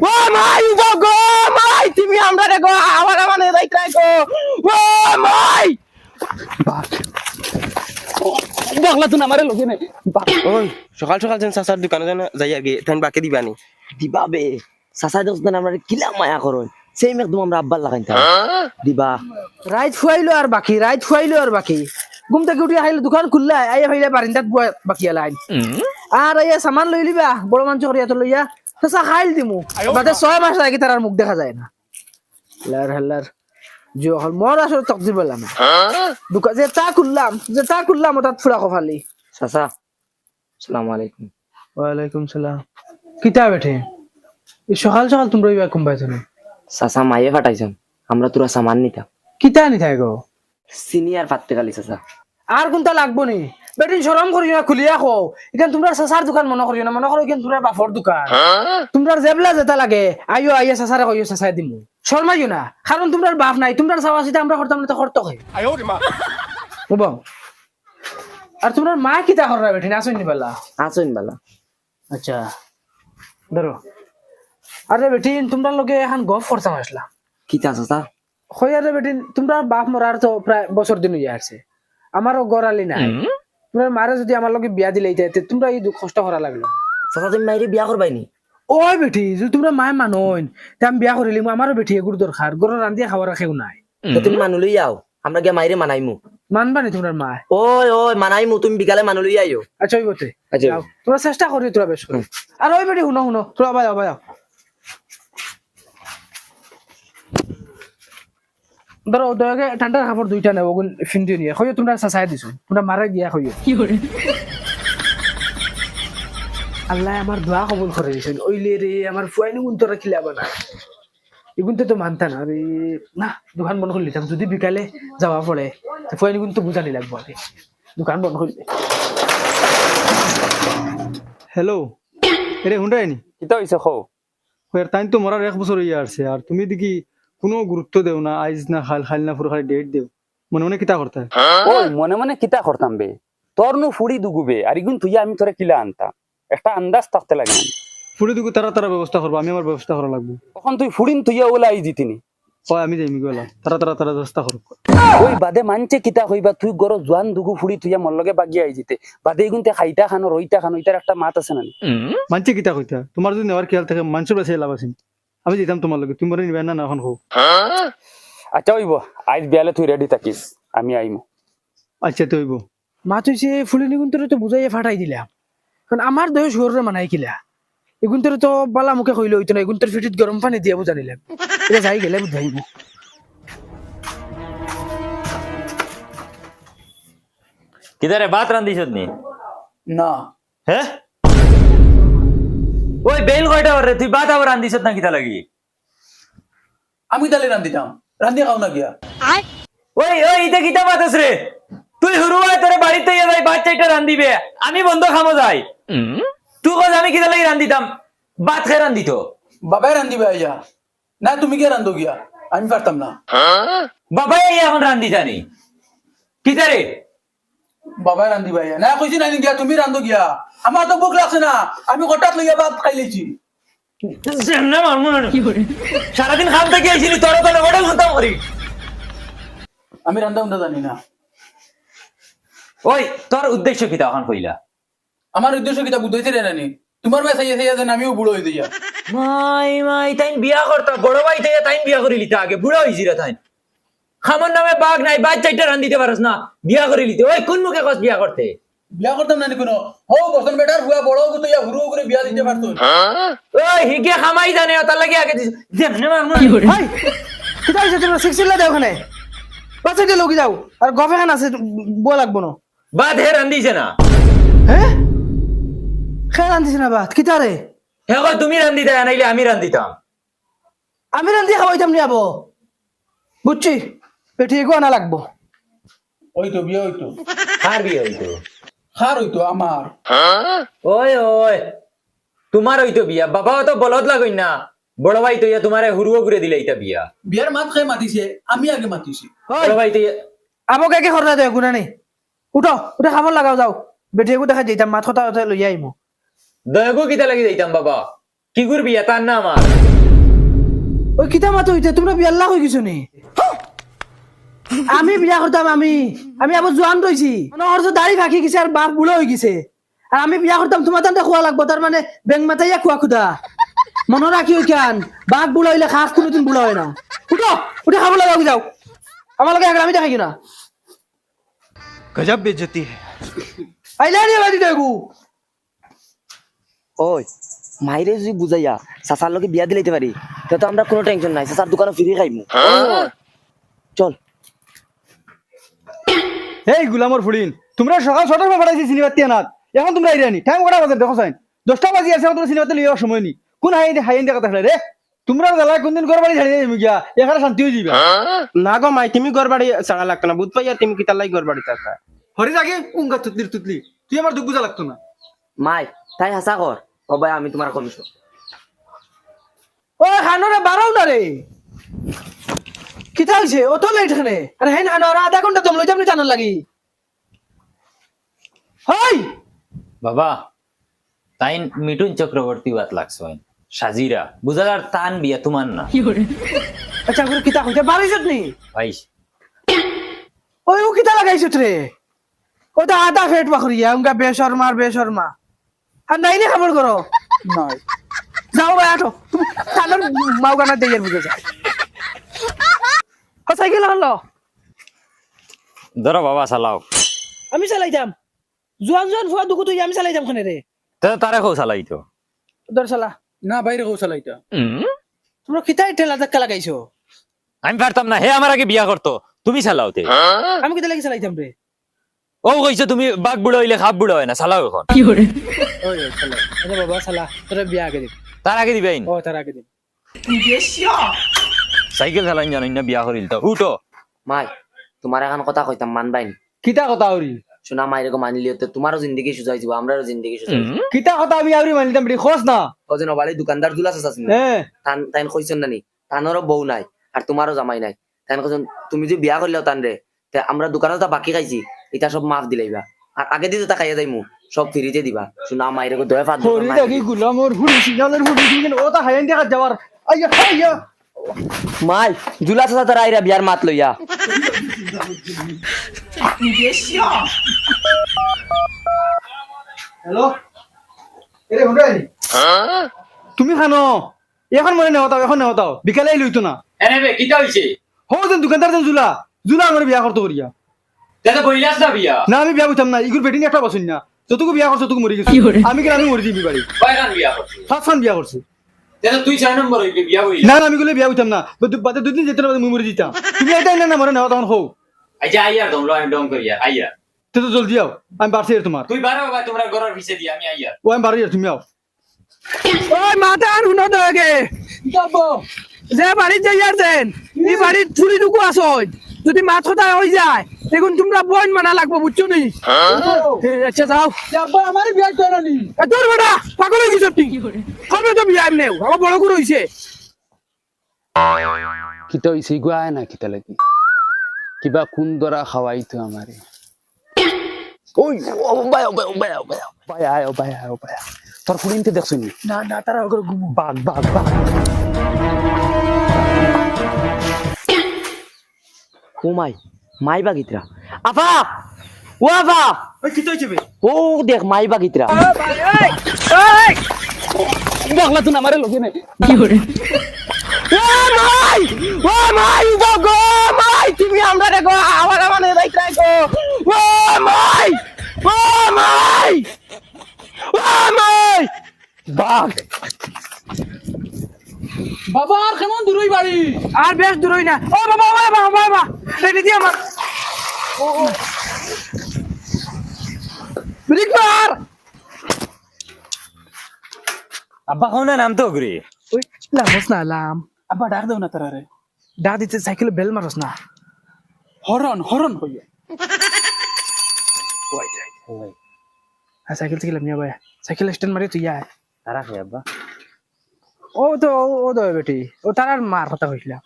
ও মাই গো মাই তুমি আমরা রে গো আমার মানে রাইট গো ও মাই বাংলা তুই আমারে লগে নাই ওই সকাল সকাল যেন চাচার দোকানে যেন যাই আগে তাই বাকি দিবানি দিবা বে চাচা দোকান আমরা কিলা মায়া করন সেম একদম আমরা আব্বার লাগাইতা দিবা রাইট ফুয়াইলো আর বাকি ঘুম থেকে উঠে আইলে দোকান খুললা আইয়া ভাইলে বারিন্দাত বাকি আলাইন আর আইয়া সামান লই লিবা বড় মাংস করিয়া তো লইয়া চাচা খাইল দিমু বাদে 6 মাস আগে তার মুখ দেখা যায় না লার হাল্লার যে হল মোর আসলে তকদির বললাম দোকান যে তা খুললাম তাত ফুরা কফালি চাচা আসসালামু আলাইকুম ওয়ালাইকুম সালাম কিতা বেঠে এই সকাল সকাল তোমরা ইবা কম পাইছো না চাচা মাইয়ে ফাটাইছেন আমরা তোরা সামান নিতা কিতা নি থাই গো সিনিয়র পাত্তে গালি চাচা আর কোনটা লাগবো নি বেটিন শরম করিও না খুলিয়া খো এখান তোমরা চাচার দোকান মনে করিও না মনে করো এখান তোমরা বাপর দোকান তোমরা জেবলা যেটা লাগে আইও আইয়া চাচারে কইও চাচাই দিমু শর্মাইও না কারণ তোমরার বাপ নাই তোমরা চাওয়া সিটা আমরা করতাম না তো করতে হয় বুঝো আর তোমরা মা কিতা কররা বেটিন আসুন নি বেলা আসুন বালা আচ্ছা ধরো আরে বেটিন তোমরা লগে এখন গফ করতাম আসলাম কিতা চাচা হইয়ারে বেটিন তোমরা বাপ মরার তো প্রায় বছর দিন হইয়া আসছে আমারও গড়ালি নাই তোমার মারে যদি আমার লগে বিয়া দিলে তোমরা এই কষ্ট করা লাগলো চাচা তুমি মাইরে বিয়া করবাইনি ওই বেটি যদি তোমরা মায় মানইন তে আমি বিয়া করিলি আমারও বেটি এগুলো দরকার গরু রান্ধিয়া খাবার রাখেও নাই তো তুমি মানু লই আও আমরা গিয়া মাইরে মানাইমু মানবা নি তোমার মা ওই ওই মানাইমু তুমি বিকালে মানু লই আইও আচ্ছা ওই বটে আচ্ছা। যাও, তোমরা চেষ্টা করি তোরা বেশ করে আর ওই বেটি শুনো তোরা বাজাও ধরো দয়াকে ঠান্ডার কাপড় দুইটা নেব ফিন্দি নিয়ে হইও তোমরা চাচাই দিছো তোমরা মারা গিয়া হইও কি করে আল্লাহ আমার দোয়া কবুল করে দিয়েছেন ওইলে রে আমার ফুয়াইনি গুণ রাখিলে আবার না এগুনতে তো মানতা না রে না দোকান বন্ধ করে নিতাম যদি বিকালে যাওয়া পড়ে ফুয়াইনি গুণ তো বুঝানি লাগবো আরে দোকান বন্ধ করলে হ্যালো এরে হুন্ডাইনি কিতা হইছে খো এর টাইম তো মরার 1 বছর হইয়া আসছে আর তুমি দেখি কোনো গুরুত্ব দেও না আইজ না খাল না পুরো খালি ডেট দেও মনে মনে কিতা করতে ওই মনে মনে কিতা করতাম বে তোর নু ফুড়ি দুগুবে আর ইগুন তুই আমি তোরে কিলা আনতাম একটা আন্দাজ থাকতে লাগে না ফুড়ি দুগু তারা ব্যবস্থা করবো আমি আমার ব্যবস্থা করা লাগবো তখন তুই ফুড়িন তুইয়া ওলাই দিতিনি হয় আমি যাইমি গেলাম তারা ব্যবস্থা করব ওই বাদে মানছে কিতা হইবা তুই গরো জোয়ান দুগু ফুড়ি তুইয়া মর লগে বাগিয়া আই দিতে বাদে ইগুনতে খাইতা খানো রইতা খানো ইতার একটা মাত আছে না মানছে কিতা কইতা তোমার যদি নেওয়ার খেয়াল থাকে মানুষের কাছে লাভ আছে আমি যেতাম তোমার লগে তুমি মরে নিবে না এখন হোক আচ্ছা হইব আজ বিয়ালে তুই রেডি থাকিস আমি আইমু আচ্ছা তো হইব মা তুই সে ফুলিনি গুণ তো বুঝাইয়া ফাটাই দিলাম কারণ আমার দেহ শরীরে মানাই কিলা এগুন তো বালা মুখে কইলে হইতো না এগুন তোর ফিটিত গরম পানি দিয়া বুঝা নিলাম এটা যাই গেলে বুঝাইব কিদারে ভাত রান্ধিছত নি না হ্যাঁ ওই বেল কয়টা রে তুই ভাত আবার রান্ধিছত না কিতা লাগি আমি তাহলে রান্ধিতাম রান্ধি খাও না গিয়া ওই ওই ইটা কিতা ভাত আছে রে তুই হুরুয়ায় তোরে বাড়িতে গিয়ে যাই ভাত চাইটা রান্ধিবে আমি বন্ধ খামো যাই তুই কস আমি কিতা লাগি রান্ধিতাম ভাত খাই রান্ধিত বাবাই রান্ধিবে আইয়া না তুমি কে রান্ধো গিয়া আমি পারতাম না বাবাই এখন রান্ধি জানি কিতা রে বাবাই রান্ধিবে আইয়া না কইছি না গিয়া তুমি রান্ধো গিয়া আমার তো ভোক লাগছে না আমি হঠাৎ লইয়া ভাত খাই লেছি সারাদিন খাম থেকে আইছিলি তোর তো হোটেল খতম করি আমি রান্ধা উন্ধা জানি না ওই তোর উদ্দেশ্য কিতা এখন কইলা আমার উদ্দেশ্য কিতা বুঝাইছে রে নানি তোমার ভাই চাইয়া চাইয়া যেন আমিও বুড়ো হয়ে দিয়া মাই তাই বিয়া করতা বড় ভাই থেকে তাই বিয়া করে লিতা আগে বুড়া হইছি রে তাই খামর নামে বাঘ নাই বাদ চাইটা রান্ধিতে পারস না বিয়া করে লিতে ওই কোন মুখে কস বিয়া করতে বিয়া করতাম নানি কোনো হো বসন বেটার হুয়া বড় তো ইয়া হুরু করে বিয়া দিতে পারতো ওই হিগে খামাই জানে তার লাগি আগে দিস যেমনে হাই কিতা হইছে তোমরা সিক্সিলা দাও ওখানে বাচ্চাকে লগি যাও আর গফে খান আছে বল লাগবো না বাদ হে রান্ধিছে না হ্যাঁ খেয়ে রান্ধিস না বাত কিতা রে হে কই তুমি রান্ধিতে নাইলে আমি রান্ধিতাম আমি রান্ধি খাওয়াইতাম নি আবো বুঝছি পেটি এগো আনা লাগবো ওই তো বিয়া হইতো কার বিয়ে হইতো হার হইতো আমার ওই ওই তোমার হইতো বিয়া বাবাও তো বলদ লাগই না বড় ভাই তো ইয়া তোমারে হুরুও করে দিলে ইতা বিয়া বিয়ার মাত খাই মাতিছে আমি আগে মাতিছি বড় ভাই তো আবো কে খরনা দেয় গুনা নেই উঠো খাবার লাগাও যাও বেটি এগো দেখা যাইতাম মাথা লইয়া আইমো দয়াগো কিতা লাগি যাইতাম বাবা কি করবি তার না আমার ওই কিতা মাতো হইতে তোমরা বিয়াল্লা হয়ে গেছো নি আমি বিয়া করতাম আমি আবার জোয়ান রইছি মনোহর তো দাড়ি ফাঁকি গেছে আর বাপ বুড়ো হয়ে গেছে আর আমি বিয়া করতাম তোমার তান্তে খোয়া লাগবো তার মানে বেং মাতাইয়া খোয়া খুদা মনে রাখি ওই কেন বাঘ বুড়ো হইলে খাস কোনোদিন বুড়ো হয় না উঠো উঠে খাবো লাগা যাও আমার লগে আমি দেখাই না গজব বেজতি আইলে নি বাড়ি দেখু ওই মাইরে যদি বুঝাইয়া চাচার লগে বিয়া দিলাইতে পারি তো আমরা কোনো টেনশন নাই চাচার দোকানে ফিরে খাইমু চল এই গুলামর ফুড়িন তোমরা সকাল 6টার সময় পাঠাইছি সিনেমা তিয়ানাত এখন তোমরা আইরানি টাইম কটা বাজে দেখো সাইন 10টা বাজি আছে তোমরা সিনেমাতে লিয়ার সময় নি কোন হাইন দেখা থাকলে রে তোমরা জ্বালা কোনদিন ঘর বাড়ি ছাড়ি যাই গিয়া এখানে শান্তি হয়ে যাবে না গো মাই তুমি ঘর বাড়ি ছাড়া লাগতো না বুঝ পাই আর তুমি কিতার লাই ঘর বাড়ি থাকা হরি জাগে উঙ্গা তুতলি তুই আমার দুঃখ বুঝা লাগতো না মাই তাই হাসা কর ও ভাই আমি তোমার কমিছো ও খানোরে বাড়াও না রে কিতা হইছে ও তো লেট এখানে আরে হেন খানোরা আধা ঘন্টা দম লইতে আপনি জানার লাগি হাই বাবা তাই মিঠুন চক্রবর্তী বাত লাগছো সাজিরা বুঝার তান বিয়া তোমার না আচ্ছা গুরু কিতা হইতে বাড়াইছত নি ভাই ওই ও কিতা লাগাইছত রে ও তো আধা ফেট পাখরিয়া উনকা বেশর্মা আর নাই নে খবর করো নাই যাও ভাই আটো খানোর মাও গানা দিয়ে বুঝে যা ও সাইকেল আনলো ধরো বাবা চালাও আমি চালাইতাম জোয়ান ফুয়া দুকু তুই আমি চালাইতাম খানে রে তারে কৌ চালাই তো দর চালা না বাইরে কৌশল এটা তোমরা কিতাই ঠেলা ধাক্কা লাগাইছো আমি পারতাম না হে আমার আগে বিয়া করতো তুমি চালাওতে আমি কিতা লাগি চালাইতাম রে ও কইছো তুমি বাঘ বুড়ো হইলে খাপ বুড়ো হয় না চালাও এখন ওই চালা আরে বাবা চালা তোরা বিয়া আগে দিন তার আগে দিবেন ও তার আগে দিন সাইকেল চালাইন জানো না বিয়া করিল তো উঠো মাই তোমার এখন কথা কইতাম মানবাই নি কিতা কথা হরি শোনা মাইরে কো মানিলি তো তোমারও জিন্দগি সুজাই দিব আমরারও জিন্দগি সুজাই দিব কিতা কথা আমি আউরি মানিতাম রে খোঁজ না ও যেন বাড়ি দোকানদার দুলাস আছে না হ্যাঁ তাইন কইছেন না নি তানোরও বউ নাই আর তোমারও জামাই নাই তাইন কইছেন তুমি যে বিয়া করলেও তান রে তে আমরা দোকানে তা বাকি খাইছি এটা সব মাফ দিলাইবা আর আগে দিতে তা খাইয়া যাইমু সব ফ্রিতে দিবা শোনা মাইরে কো দয়া ফাদ হরি দেখি গুলামর ফুড়ি সিগনালের ফুড়ি দিন ও তা হাইন দেখা যাওয়ার আইয়া মাই দুলাস আছে তারা আইরা বিয়ার মাত লইয়া হ্যালো এরে হুডাই তুমি খানো এখন মনে নেওয়াতাও এখন নেওয়াতাও বিকালে লইতো না এনে বে কিটা হইছে হো যেন দোকানদার যেন জুলা আমার বিয়া করতে করিয়া দাদা বইলাস না বিয়া না আমি বিয়া করতাম না ইগুর বেটিং একটা বসুন না যতটুকু বিয়া করছো ততটুকু মরে গেছি আমি কেন আমি মরে দিবি বাড়ি কয়খান বিয়া করছিস সাতখান বিয়া করছি দাদা তুই 6 নম্বর হইবি বিয়া হইল না আমি গুলো বিয়া হইতাম না বাদে দুদিন যেতে না বাদে মুই মরে দিতাম তুমি এটাই না মরে নেওয়া তখন হো আচ্ছা আইয়া তোমরা আমি ডং করিয়া আইয়া তো জলদি আও আমি পারছি আর তোমার তুই বারো বাবা তোমরা ঘরের পিছে দিয়া আমি আইয়া ও আমি বাড়ি আর তুমি আও ওই মাথা আর হুনো দগে যাবো যে বাড়ি যাইয়াছেন এই বাড়ির চুরি ঢুকু আসন যদি মাছ কথা হয়ে যায় দেখুন তোমরা বইন মানা লাগবো বুঝছো নি আচ্ছা যাও যাবো আমার বিয়া করে নি তোর বেটা পাগল হয়ে গেছ তুই কবে তো বিয়া নেও আমার বড় করে হইছে কিতা হইছে গুয়া না কিতা লাগি কিবা কোন দরা খাওয়াইতো আমারে ওই বায়া তোর ফুলিনতে দেখছুন না না তারা ওকে ঘুমো বাঘ ও মাই বাগিত্রা আপা ও আপা ওই কি হইছে বে ও দেখ মাই বাগিত্রা দেখলা তুই আমারে লগে নাই তুমি আমরা দেখো আমার মানে রাইতাই গো ও মাই বাঘ বাবা আর কেমন দূরই বাড়ি আর বেশ দূরই না ও বাবা রেডি দি আমার ব্রেক মার আব্বা কোন নাম তো ঘুরে ওই লামস না লাম আব্বা ডাক দেও না তারা রে ডা দিতে সাইকেল বেল মারস না হরন কইয়া আর সাইকেল থেকে লামিয়া ভাই সাইকেল স্ট্যান্ড মারি তুই আয় তারা খাই আব্বা ও তো ও দয় বেটি ও তার আর মার কথা কইছিলাম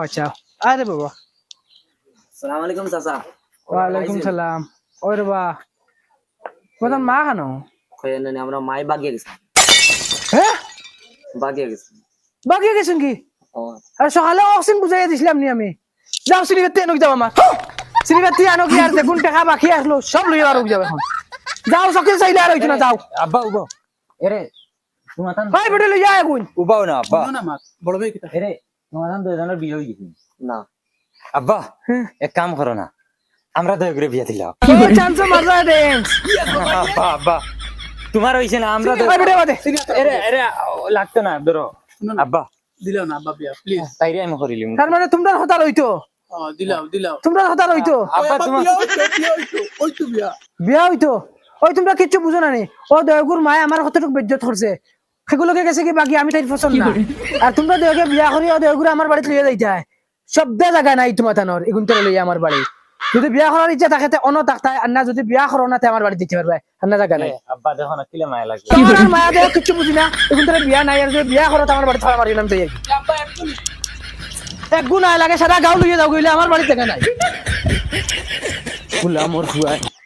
আচ্ছা আরে বাবা আসসালামু আলাইকুম চাচা ওয়ালাইকুম সালাম ওই রে বা মা কেন কইয়া আমরা মাই বাগিয়ে গেছি হ্যাঁ বাগিয়ে গেছে বাকি গেছেন কি ও আর সকালে অক্সিজেন বুঝাই দিছিলাম নি আমি যাও সিলিবাতি আনো যাও আমার সিলিবাতি আনো কি আর দেখুন টাকা বাকি আসলো সব লই আর যাবে এখন যাও সকে চাইলে আর হইতো না যাও আব্বা উবা এরে তোমার ভাই বেটে লই যায় এখন উবাও না আব্বা না মাত বড় ভাই কিতা এরে তোমার দুজনের বিয়ে হয়ে গেছে না আব্বা এক কাম করো না আমরা দয়া করে বিয়া দিলাম চান্স মারলা ড্যান্স আব্বা আব্বা তোমার হইছে না আমরা ভাই বেটে বাদে এরে এরে লাগতো না ধরো আব্বা দিলাও না বাবিয়া প্লিজ তাইরে আমি করিলিম তার মানে তোমরা হতা রইতো দিলাও তোমরা হতা রইতো আব্বা তোমার ওই তো বিয়া বিয়া হইতো ওই তোমরা কিচ্ছু বুঝো না নি ও দয়গুর মায় আমার কতটুকু বেজ্জত করছে সেগুলোকে গেছে কি বাকি আমি তাই পছন্দ না আর তোমরা দয়কে বিয়া করি ও দয়গুর আমার বাড়িতে লইয়া যাইতা শব্দ জায়গা নাই তোমার তানোর এগুনতে লইয়া আমার বাড়ি যদি বিয়া করার ইচ্ছা থাকে তে অন্য থাকতায় আর না যদি বিয়া করো না তে আমার বাড়ি দিতে পারবে আর না জায়গা নাই আব্বা দেখো না কিলে মায়া লাগে আমার মায়া দেয় কিচ্ছু বুঝি না এগুনতে বিয়া নাই আর যদি বিয়া করো তো আমার বাড়ি থাকা মারি নাম তাই এক গুণ লাগে সারা গাঁও লইয়া যাও গইলে আমার বাড়ি জায়গা নাই ফুলা মোর ফুয়ায়